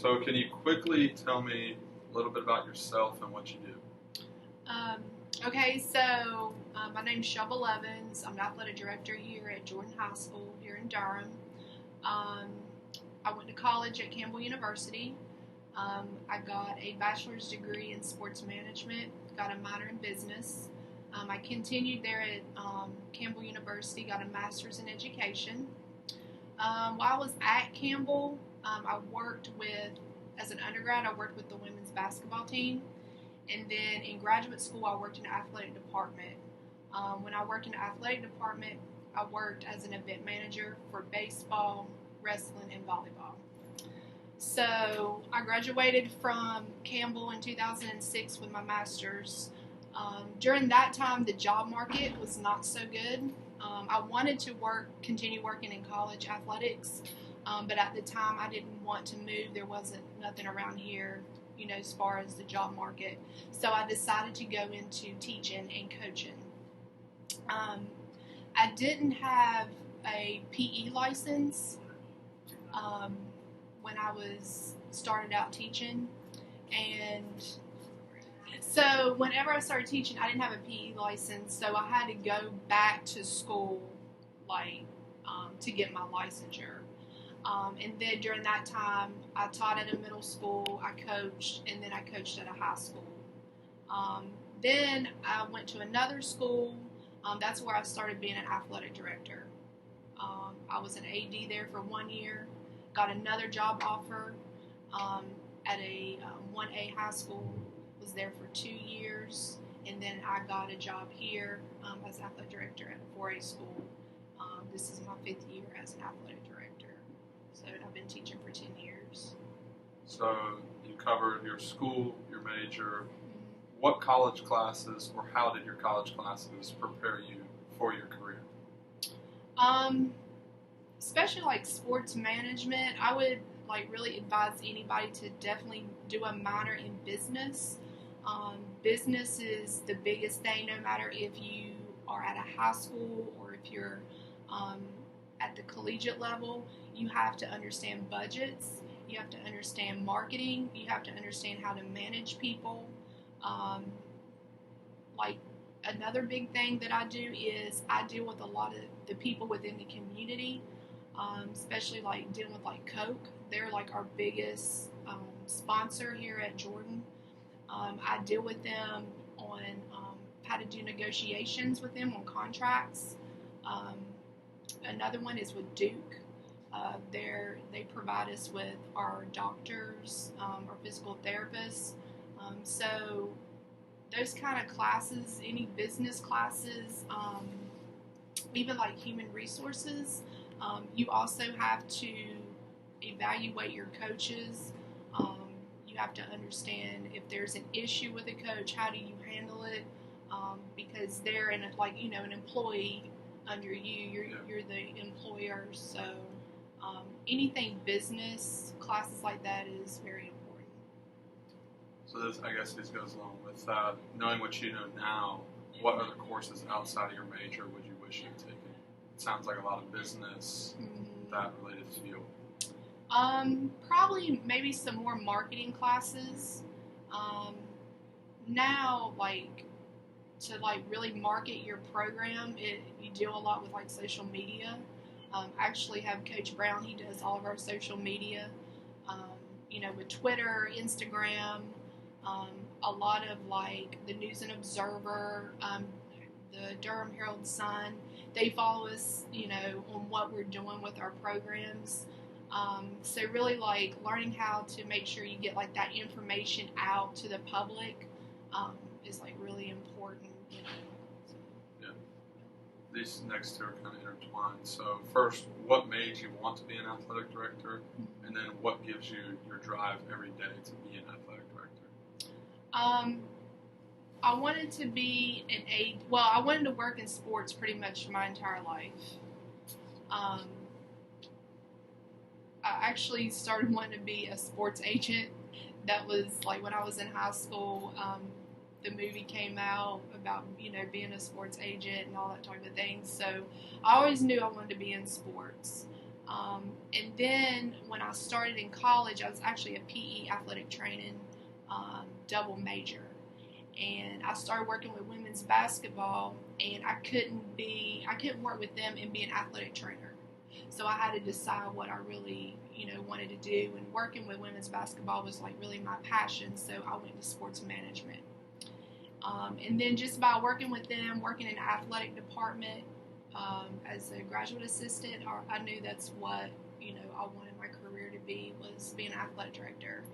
So can you quickly tell me a little bit about yourself and what you do? Okay, so my name's Shelba Levins. I'm an athletic director here at Jordan High School here in Durham. Um, I went to college at Campbell University. I got a bachelor's degree in sports management, got a minor in business. I continued there at Campbell University, got a master's in education. While I was at Campbell, as an undergrad, I worked with the women's basketball team. And then in graduate school, I worked in the athletic department. When I worked in the athletic department, I worked as an event manager for baseball, wrestling, and volleyball. So I graduated from Campbell in 2006 with my master's. During that time, the job market was not so good. I wanted to continue working in college athletics, but at the time I didn't want to move. There wasn't nothing around here, as far as the job market. So I decided to go into teaching and coaching. I didn't have a PE license when I was started out teaching, and so whenever I started teaching, I didn't have a PE license, so I had to go back to school, to get my licensure. And then during that time, I taught at a middle school, I coached, and then I coached at a high school. Then I went to another school. That's where I started being an athletic director. I was an AD there for 1 year, got another job offer at a 1A high school, was there for 2 years, and then I got a job here as athletic director at a 4A school. This is my 5th year as an athletic director. So I've been teaching for 10 years. So you covered your school, your major. What college classes, or how did your college classes prepare you for your career? Especially like sports management, I would really advise anybody to definitely do a minor in business. Business is the biggest thing, no matter if you are at a high school or if you're at the collegiate level. You have to understand budgets, you have to understand marketing, you have to understand how to manage people. Another big thing that I do is I deal with a lot of the people within the community, especially dealing with Coke. They're our biggest sponsor here at Jordan. I deal with them on how to do negotiations with them on contracts. Another one is with Duke. They provide us with our doctors, our physical therapists. So those kind of classes, any business classes, even human resources, you also have to evaluate your coaches. You have to understand if there's an issue with a coach, how do you handle it? Because they're an employee under you. You're the employer. So anything business classes like that is very important. So this goes along with knowing what you know now. What other courses outside of your major would you wish you had taken? It sounds like a lot of business, that related field. Probably maybe some more marketing classes. Now, to really market your program, you deal a lot with social media. I actually have Coach Brown. He does all of our social media. With Twitter, Instagram, a lot of the News and Observer, the Durham Herald Sun. They follow us, on what we're doing with our programs. So really learning how to make sure you get that information out to the public is really important. So. Yeah. These next two are kind of intertwined. So first, what made you want to be an athletic director, and then what gives you your drive every day to be an athletic director? I wanted to be I wanted to work in sports pretty much my entire life. I actually started wanting to be a sports agent. That was when I was in high school. The movie came out about being a sports agent and all that type of thing. So I always knew I wanted to be in sports. And then when I started in college, I was actually a PE athletic training double major. And I started working with women's basketball, and I couldn't work with them and be an athletic trainer. So I had to decide what I really, wanted to do. And working with women's basketball was like really my passion. So I went to sports management. And then just by working with them, working in the athletic department as a graduate assistant, I knew that's what, I wanted my career to be, was being an athletic director.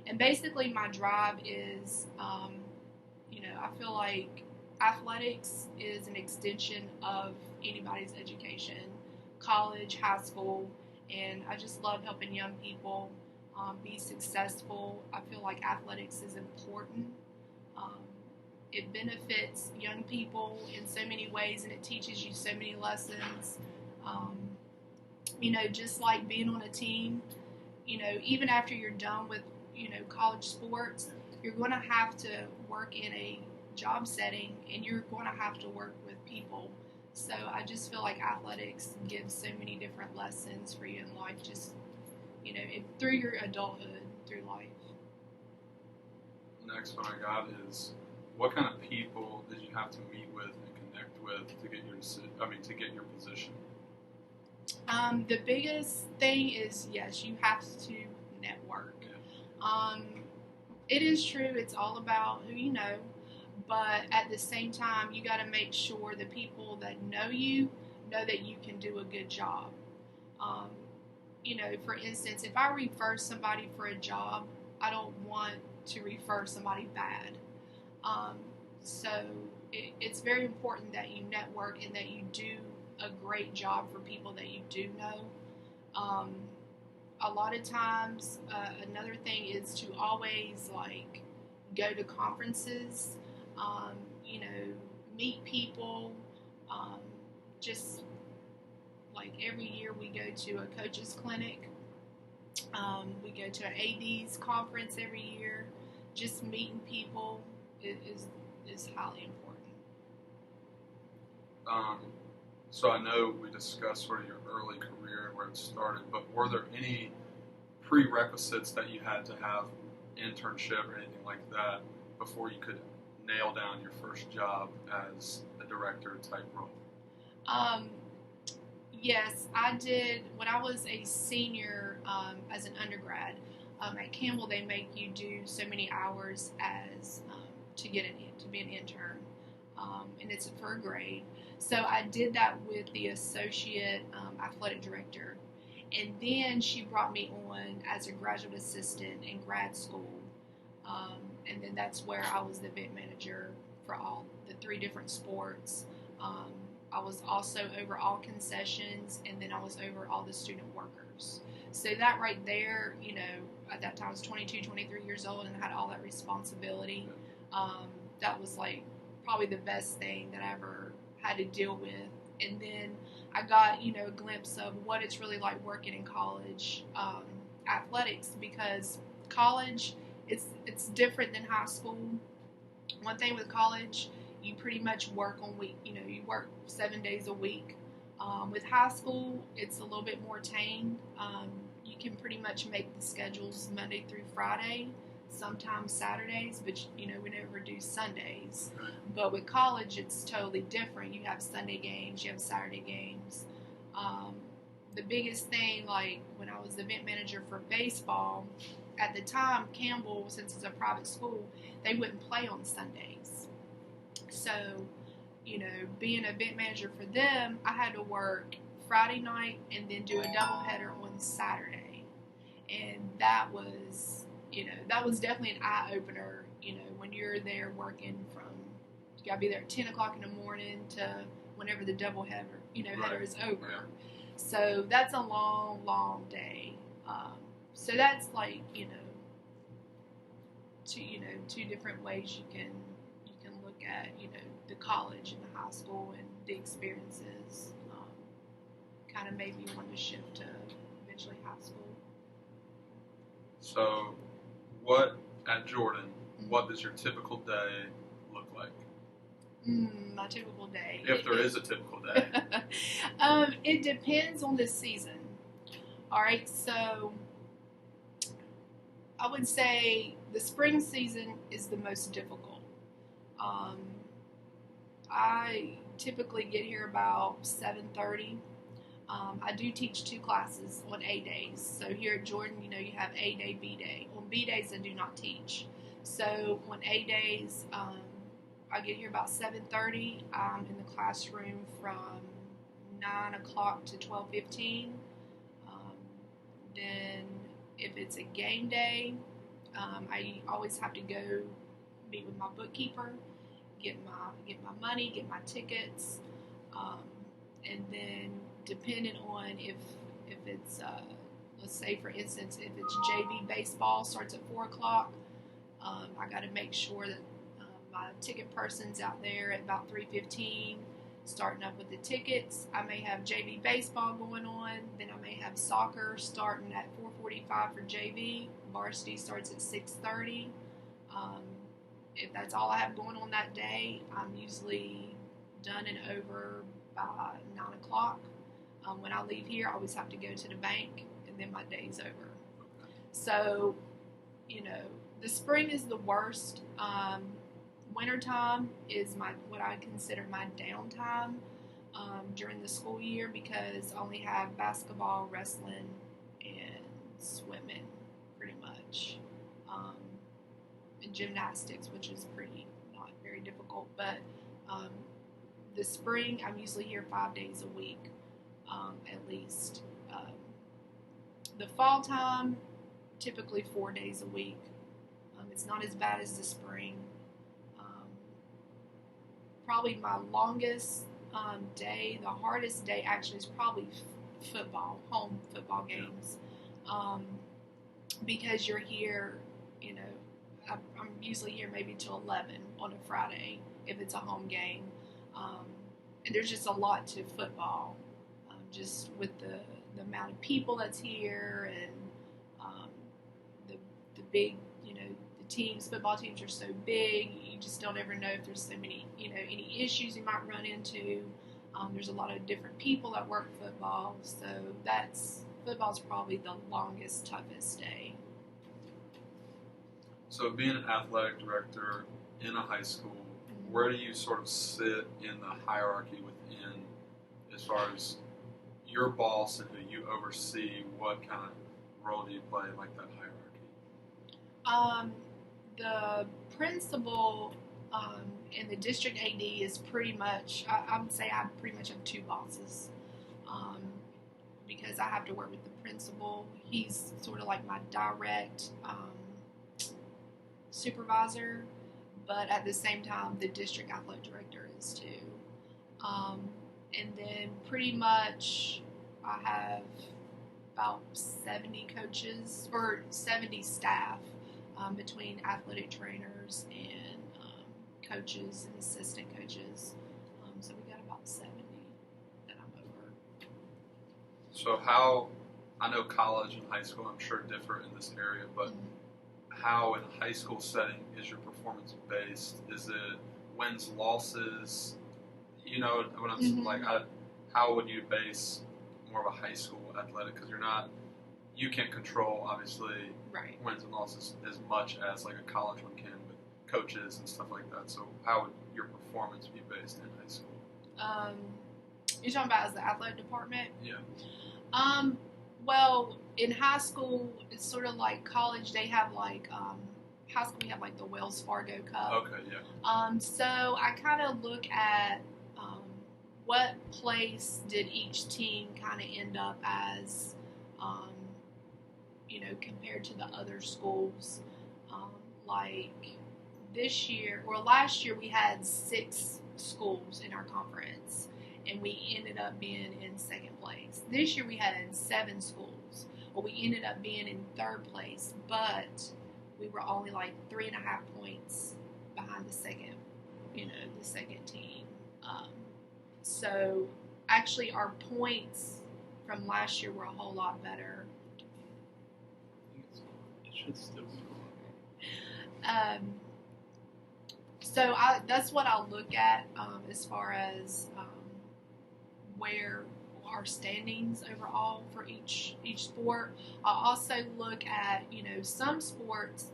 And basically my drive is, I feel like athletics is an extension of anybody's education, college, high school, and I just love helping young people be successful. I feel like athletics is important. It benefits young people in so many ways, and it teaches you so many lessons. Just like being on a team, even after you're done with, college sports, you're going to have to work in a job setting, and you're going to have to work with people. So I just feel like athletics gives so many different lessons for you in life, just, through your adulthood, through life. The next one I got is, what kind of people did you have to meet with and connect with to get your position? The biggest thing is, yes, you have to network. Yeah. It is true, it's all about who you know, but at the same time, you got to make sure the people that know you know that you can do a good job. For instance, if I refer somebody for a job, I don't want to refer somebody bad. So it's very important that you network and that you do a great job for people that you do know. A lot of times, another thing is to always go to conferences, meet people. Just like every year we go to a coaches clinic. We go to an AD's conference every year. Just meeting people is highly important. So I know we discussed sort of your early career and where it started, but were there any prerequisites that you had to have, internship or anything like that, before you could nail down your first job as a director type role? Yes, I did. When I was a senior as an undergrad at Campbell, they make you do so many hours as to be an intern, and it's for a grade. So I did that with the associate athletic director, and then she brought me on as a graduate assistant in grad school, and then that's where I was the event manager for all the 3 different sports. I was also over all concessions, and then I was over all the student workers. So that right there, at that time I was 22, 23 years old and had all that responsibility. That was probably the best thing that I ever had to deal with. And then I got, a glimpse of what it's really like working in college athletics, because college, it's different than high school. One thing with college, you pretty much work on you work 7 days a week. With high school, it's a little bit more tame. You can pretty much make the schedules Monday through Friday, sometimes Saturdays, but we never do Sundays. But with college, it's totally different. You have Sunday games, you have Saturday games. The biggest thing, when I was the event manager for baseball, at the time, Campbell, since it's a private school, they wouldn't play on Sundays. So, being an event manager for them, I had to work Friday night and then do a doubleheader on Saturday. And that was definitely an eye-opener, when you're there working from, you got to be there at 10 o'clock in the morning to whenever the doubleheader, header is over. Yeah. So that's a long, long day. So that's two different ways you can look at, the college and the high school and the experiences. Kind of made me want to shift to eventually high school. So, at Jordan, what does your typical day look like? My typical day. If there is a typical day. It depends on the season. All right, so I would say the spring season is the most difficult. Um, I typically get here about 7:30. I do teach 2 classes on A days. So here at Jordan, you have A day, B day. On B days, I do not teach. So on A days, I get here about 7:30. I'm in the classroom from 9 o'clock to 12:15. Then if it's a game day, I always have to go meet with my bookkeeper, get my money, get my tickets, and then depending on if it's let's say for instance if it's JV baseball starts at 4 o'clock, I got to make sure that my ticket person's out there at about 3:15. Starting up with the tickets. I may have JV baseball going on, then I may have soccer starting at 4:45 for JV. Varsity starts at 6:30. If that's all I have going on that day, I'm usually done and over by 9 o'clock. When I leave here, I always have to go to the bank, and then my day's over. So, the spring is the worst. Wintertime is what I consider my downtime during the school year because I only have basketball, wrestling, and swimming pretty much. And gymnastics, which is not very difficult. But the spring, I'm usually here 5 days a week at least. The fall time, typically 4 days a week. It's not as bad as the spring. Probably my longest day, the hardest day actually is probably home football games. Because you're here, I'm usually here maybe till 11 on a Friday if it's a home game. And there's just a lot to football, just with the amount of people that's here and the big, football teams are so big, you just don't ever know if there's so many, any issues you might run into. There's a lot of different people that work football, so football's probably the longest, toughest day. So being an athletic director in a high school, where do you sort of sit in the hierarchy within as far as your boss and who you oversee? What kind of role do you play in like that hierarchy? The principal and the district AD is pretty much, I would say I pretty much have 2 bosses because I have to work with the principal. He's sort of like my direct supervisor, but at the same time, the district athletic director is too. And then pretty much I have about 70 coaches or 70 staff. Between athletic trainers and coaches and assistant coaches. So we got about 70 that I'm over. So I know college and high school I'm sure differ in this area, but how in a high school setting is your performance based? Is it wins, losses? You know what I'm saying? Like, how would you base more of a high school athletic? Because you can't control, obviously, wins and losses as much as like a college one can with coaches and stuff like that. So how would your performance be based in high school? You're talking about as the athletic department? Yeah. Well, in high school, it's sort of like college. They have like, high school we have like the Wells Fargo Cup. Okay, yeah. So I kind of look at what place did each team kind of end up as, compared to the other schools. Like this year, or last year, we had 6 schools in our conference, and we ended up being in 2nd place. This year, we had 7 schools. Well, we ended up being in 3rd place, but we were only like 3.5 points behind the second team. So actually, our points from last year were a whole lot better. So that's what I'll look at as far as where our standings overall for each sport. I also look at, some sports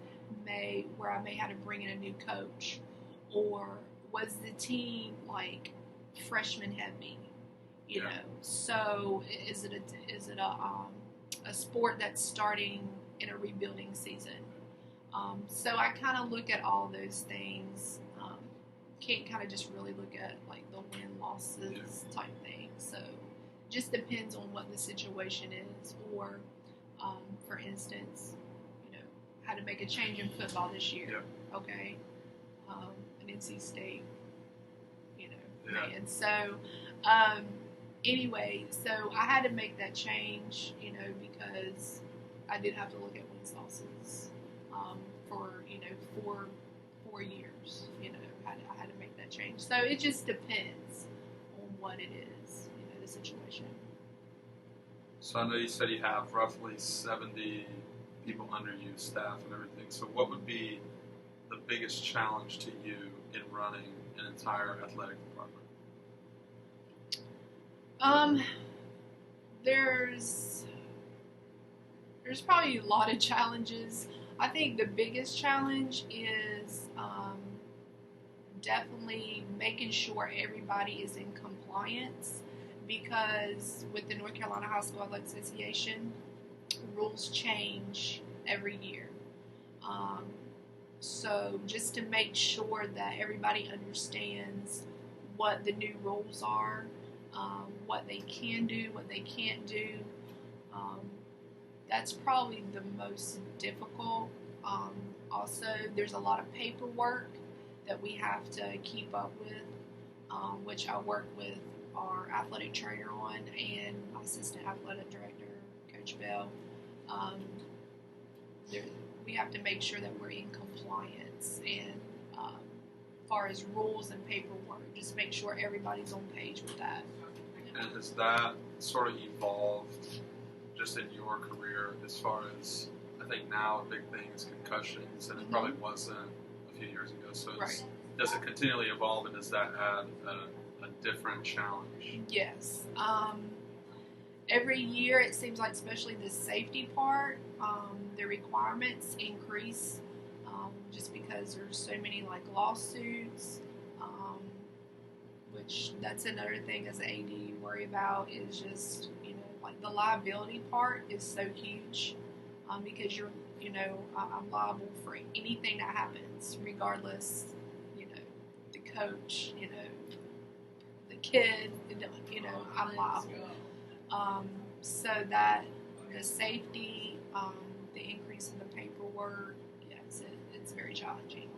where I may have to bring in a new coach, or was the team like freshman heavy, you know? So is it a sport that's starting in a rebuilding season? So I kind of look at all those things. Can't kind of just really look at like the win losses type thing. So just depends on what the situation is, or for instance, had to make a change in football this year. Okay, an NC State, and so anyway, so I had to make that change, because I did have to look at wins losses for 4 years. I had to make that change. So it just depends on what it is, the situation. So I know you said you have roughly 70 people under you, staff and everything. So what would be the biggest challenge to you in running an entire athletic department? There's probably a lot of challenges. I think the biggest challenge is definitely making sure everybody is in compliance, because with the North Carolina High School Athletic Association, rules change every year. So just to make sure that everybody understands what the new rules are, what they can do, what they can't do, that's probably the most difficult. Also, there's a lot of paperwork that we have to keep up with, which I work with our athletic trainer on and my assistant athletic director, Coach Bell. We have to make sure that we're in compliance, and as far as rules and paperwork, just make sure everybody's on page with that. And has that sort of evolved just in your career, as far as, I think now a big thing is concussions, and it probably wasn't a few years ago. So does it continually evolve, and does that add a different challenge? Yes. Every year it seems like, especially the safety part, the requirements increase, just because there's so many like lawsuits, which that's another thing as an AD you worry about, is just, like the liability part is so huge, because I'm liable for anything that happens, regardless, the coach, the kid, I'm liable. So that the safety, the increase in the paperwork, yes, it's very challenging.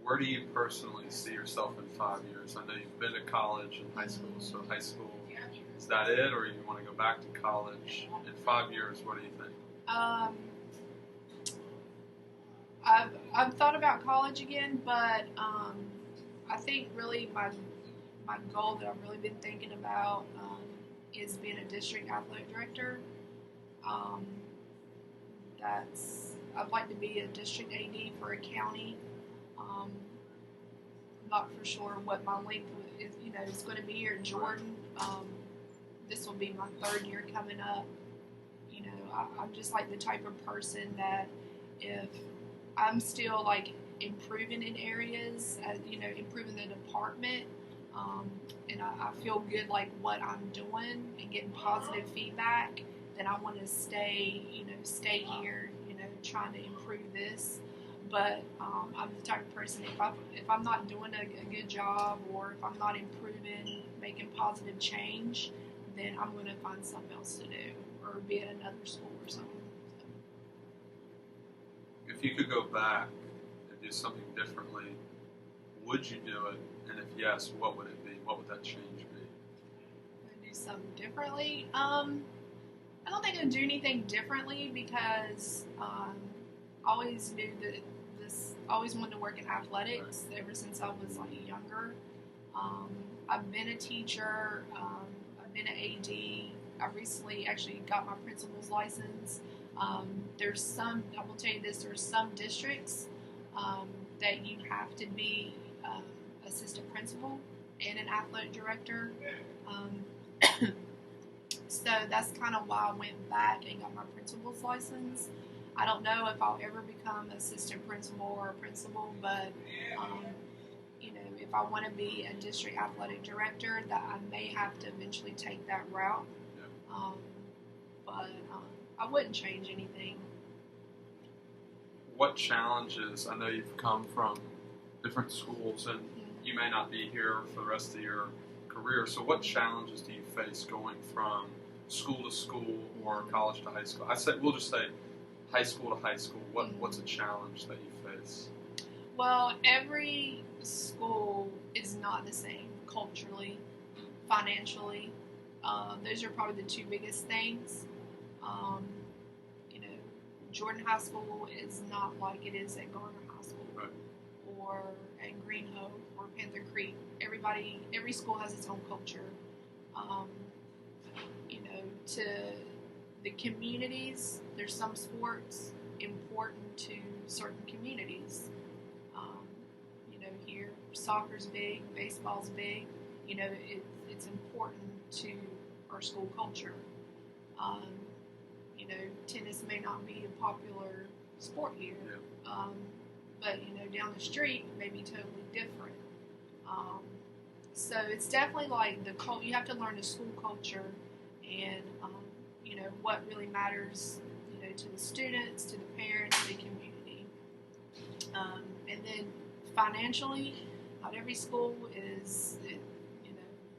Where do you personally see yourself in 5 years? I know you've been to college and high school, so high school, is that it, or you want to go back to college? In 5 years, what do you think? I've thought about college again, but I think really my goal that I've really been thinking about is being a district athletic director. I'd like to be a district AD for a county. Not for sure what my length is, is going to be here in Jordan. This will be my 3rd year coming up. I'm just like the type of person that if I'm still like improving in areas, improving the department, and I feel good like what I'm doing and getting positive feedback, then I want to stay here, trying to improve this. But I'm the type of person, if I'm not doing a good job, or if I'm not improving, making positive change, then I'm going to find something else to do, or be at another school or something. If you could go back and do something differently, would you do it? And if yes, what would it be? What would that change be? Would I do something differently? I don't think I'd do anything differently, because I always knew that always wanted to work in athletics ever since I was like younger. I've been a teacher. I've been an AD. I recently actually got my principal's license. I will tell you this, there's some districts that you have to be assistant principal and an athletic director. So that's kind of why I went back and got my principal's license. I don't know if I'll ever become assistant principal or a principal, but if I want to be a district athletic director, that I may have to eventually take that route. Um, but I wouldn't change anything. What challenges? I know you've come from different schools, and you may not be here for the rest of your career. So, what challenges do you face going from school to school or college to high school? We'll just say high school to high school. What's a challenge that you face? Well, every school is not the same culturally, financially. Those are probably the two biggest things. Jordan High School is not like it is at Garner High School, right, or at Green Hope or Panther Creek. Every school has its own culture. To the communities, there's some sports important to certain communities. Here soccer's big, baseball's big. It's important to our school culture. Tennis may not be a popular sport here, but down the street it may be totally different. So it's definitely like you have to learn the school culture and what really matters, to the students, to the parents, to the community. And then financially, not every school is,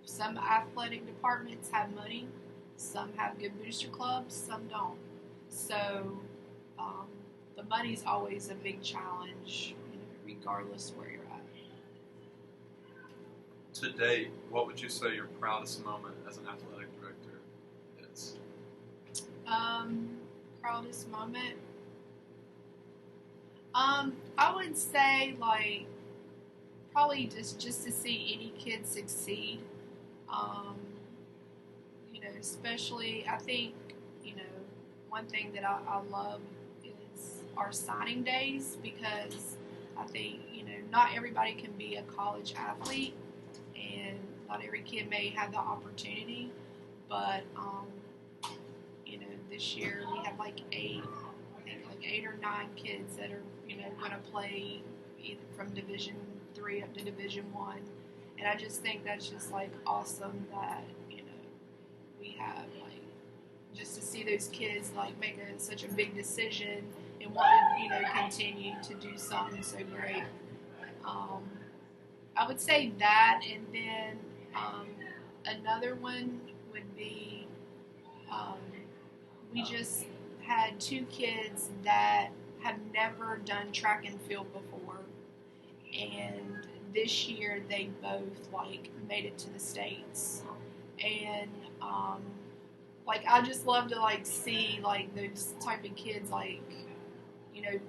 some athletic departments have money, some have good booster clubs, some don't. So the money's always a big challenge, regardless where you're at. To date, what would you say your proudest moment as an athletic director is? Proudest moment? I would say probably just to see any kid succeed. Especially I think, one thing that I love is our signing days, because I think, not everybody can be a college athlete, and not every kid may have the opportunity, but this year we have eight or nine kids that are going to play either from Division 3 up to Division 1, and I just think that's just awesome that we have just to see those kids make such a big decision and want to continue to do something so great. I would say that, and then another one would be we just had two kids that have never done track and field before, and this year they both made it to the States, and I just love to see those type of kids,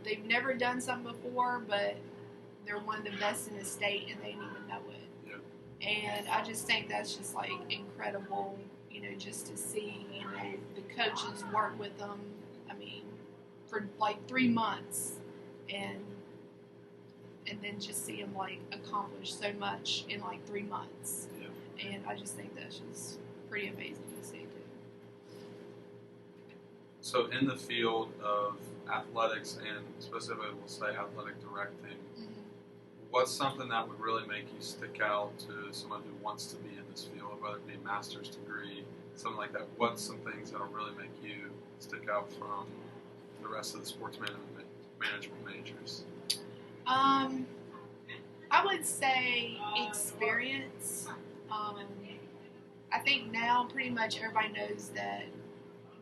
they've never done something before, but they're one of the best in the state and they didn't even know it. Yeah. And I just think that's just incredible, just to see the coaches work with them. I mean, for 3 months, and then just see them accomplish so much in 3 months. Yeah. And I just think that's just pretty amazing to see too. So in the field of athletics, and specifically we'll say athletic directing, what's something that would really make you stick out to someone who wants to be in this field, whether it be a master's degree, something like that? What's some things that will really make you stick out from the rest of the sports management majors? I would say experience. I think now pretty much everybody knows that,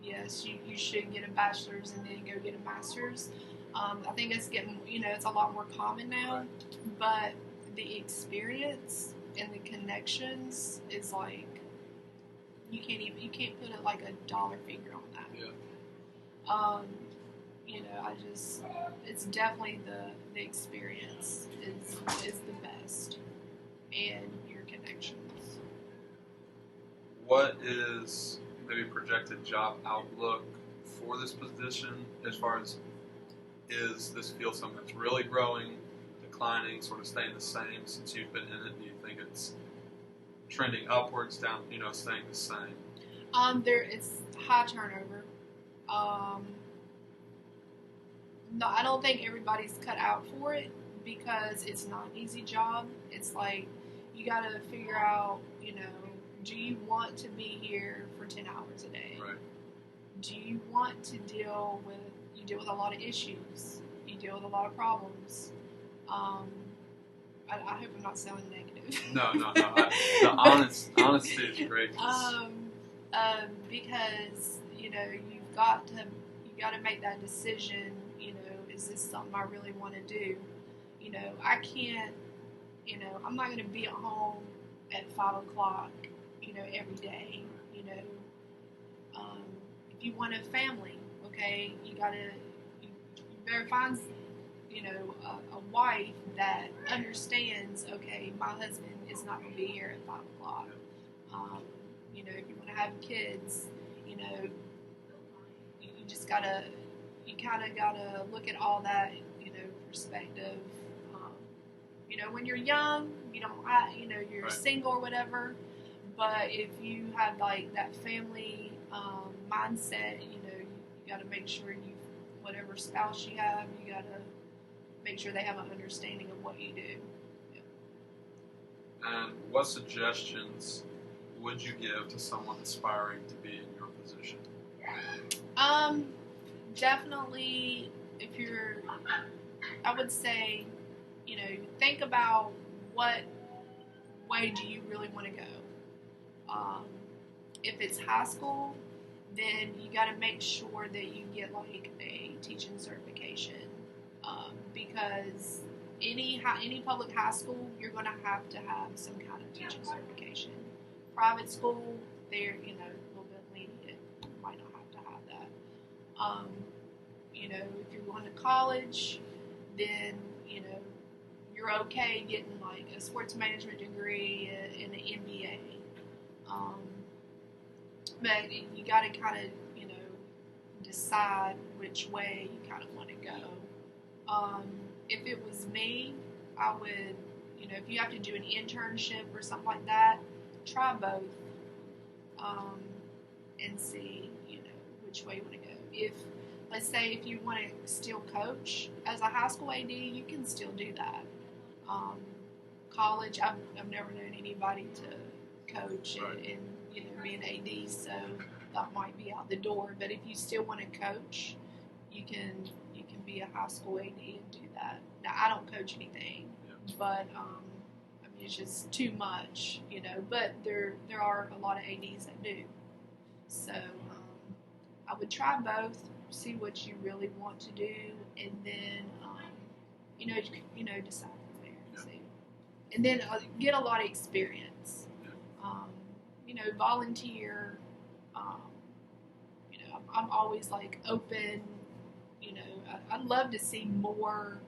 yes, you should get a bachelor's and then go get a master's. I think it's getting, it's a lot more common now, but the experience and the connections is you can't put a dollar figure on that. Yeah. It's definitely the experience is the best, and your connections. What is maybe projected job outlook for this position, as far as, is this field something that's really growing, declining, sort of staying the same since you've been in it? Do you think it's trending upwards, down, staying the same? It's high turnover. No, I don't think everybody's cut out for it because it's not an easy job. It's like you got to figure out, do you want to be here for 10 hours a day? Right. Do you want to deal with a lot of issues? You deal with a lot of problems. I hope I'm not sounding negative. No. The honesty is great. Because you've got to make that decision. Is this something I really want to do? I can't. I'm not going to be at home at 5:00. Every day. If you want a family, okay, you better find a wife that understands, okay, my husband is not going to be here at 5:00. If you want to have kids, you just you kind of gotta look at all that, perspective. When you're young, you don't, you're right. single or whatever. But if you have like that family mindset, you got to make sure whatever spouse you have, you got to make sure they have an understanding of what you do. Yeah. And what suggestions would you give to someone aspiring to be in your position? Definitely, I would say, think about what way do you really want to go. If it's high school, then you got to make sure that you get like a teaching certification, because any public high school, you're going to have some kind of teaching certification. Private school, they're a little bit lenient. You might not have to have that. If you're going to college, then you're okay getting like a sports management degree and an MBA. But you got to kind of decide which way you kind of want to go. If it was me, I would, if you have to do an internship or something like that, try both, and see, which way you want to go. Let's say if you want to still coach as a high school AD, you can still do that. College, I've never known anybody to coach and be an AD, so that might be out the door. But if you still want to coach, you can be a high school AD and do that. Now I don't coach anything, but it's just too much, But there are a lot of ADs that do. So I would try both, see what you really want to do, and then decide from there. Yeah. See. And then get a lot of experience. Volunteer. I'm always like open. I'd love to see more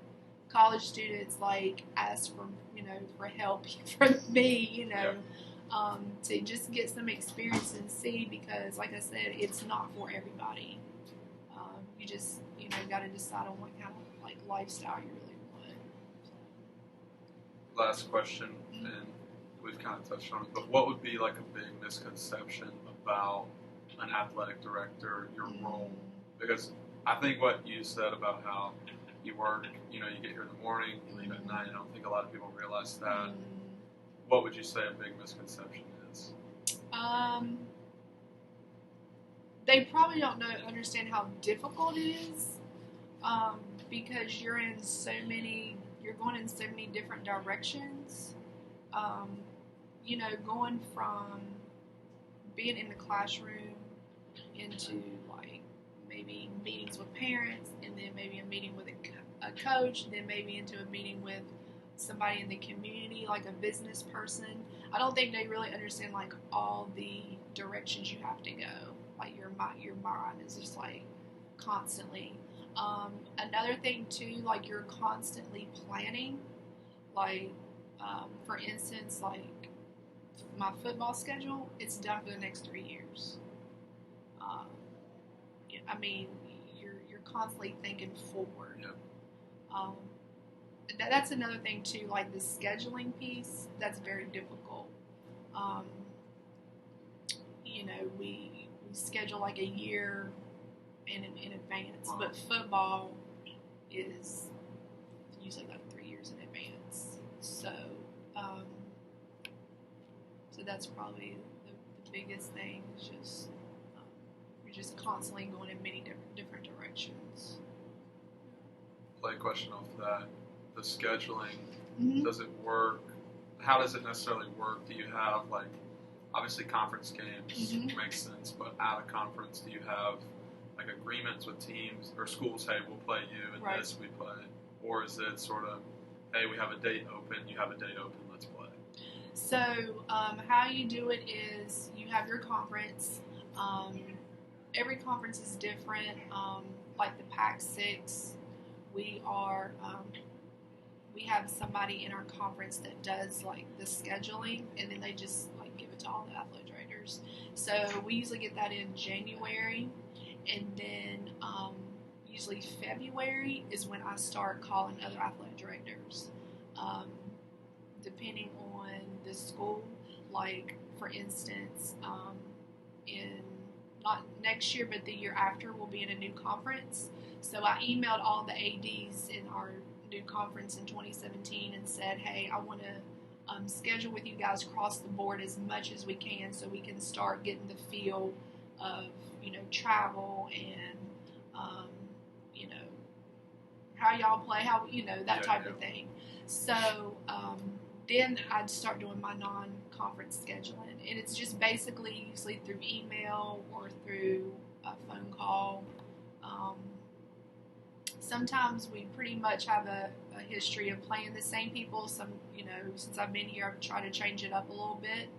college students like ask for help from me. To just get some experience and see, because like I said, it's not for everybody. You just got to decide on what kind of like lifestyle you really want. Last question, and we've kind of touched on it, but what would be like a big misconception about an athletic director, your role? Because I think what you said about how you work, you get here in the morning, you leave at night, I don't think a lot of people realize that. What would you say a big misconception is? They probably don't understand how difficult it is, because you're going in so many different directions. Going from being in the classroom into like maybe meetings with parents, and then maybe a meeting with a coach, then maybe into a meeting with somebody in the community, like a business person. I don't think they really understand like all the directions you have to go. Like your mind is just like constantly. Another thing too, like you're constantly planning. Like for instance, like my football schedule, it's done for the next 3 years. You're constantly thinking forward. Yeah. That's another thing too, like the scheduling piece. That's very difficult. Um, we schedule like a year in advance, Wow. but football is usually like 3 years in advance. Um, so that's probably the biggest thing. Is just you're just constantly going in many different directions. Play question off that. The scheduling, Mm-hmm. does it work? How does it necessarily work? Do you have, like, obviously conference games Mhm. makes sense, but out of conference, do you have like agreements with teams or schools? Hey, we'll play you, and Right. this we play, or is it sort of, hey, we have a date open, you have a date open, let's play? So how you do it is you have your conference. Every conference is different. Like the Pac-6, we are we have somebody in our conference that does like the scheduling, and then they just like give it to all the athletic directors. So we usually get that in January, and then usually February is when I start calling other athletic directors, um, depending on the school. Like for instance, in not next year, but the year after, we'll be in a new conference. So I emailed all the ADs in our new conference in 2017 and said, hey, I want to schedule with you guys across the board as much as we can so we can start getting the feel of, travel and, how y'all play, how, that type of thing. So then I'd start doing my non-conference scheduling. And it's just basically usually through email or through a phone call. Sometimes we pretty much have a history of playing the same people. Since I've been here, I've tried to change it up a little bit.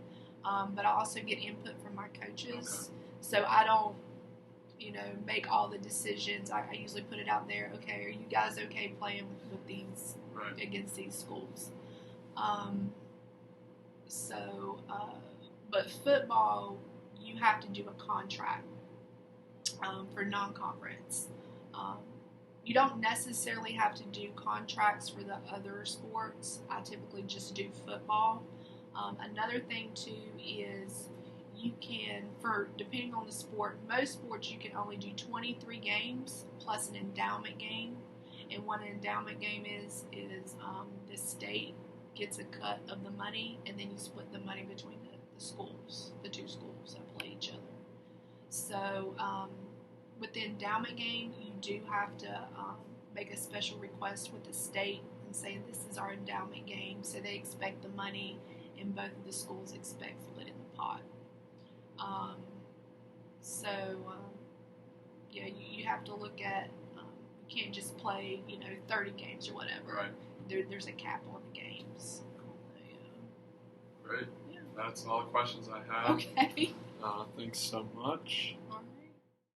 But I also get input from my coaches. Okay. So I don't, make all the decisions. I usually put it out there. Okay, are you guys okay playing with these, Right. against these schools? But football, you have to do a contract for non-conference. You don't necessarily have to do contracts for the other sports. I typically just do football. Another thing too is you can, depending on the sport, most sports you can only do 23 games plus an endowment game. And what an endowment game is the state gets a cut of the money, and then you split the money between the schools, the two schools that play each other. So with the endowment game, you do have to make a special request with the state and say this is our endowment game, so they expect the money, and both of the schools expect split in the pot. You have to look at, you can't just play, 30 games or whatever. Right. There's a cap on the games. Great. Yeah. That's all the questions I have. Okay. Thanks so much. All right.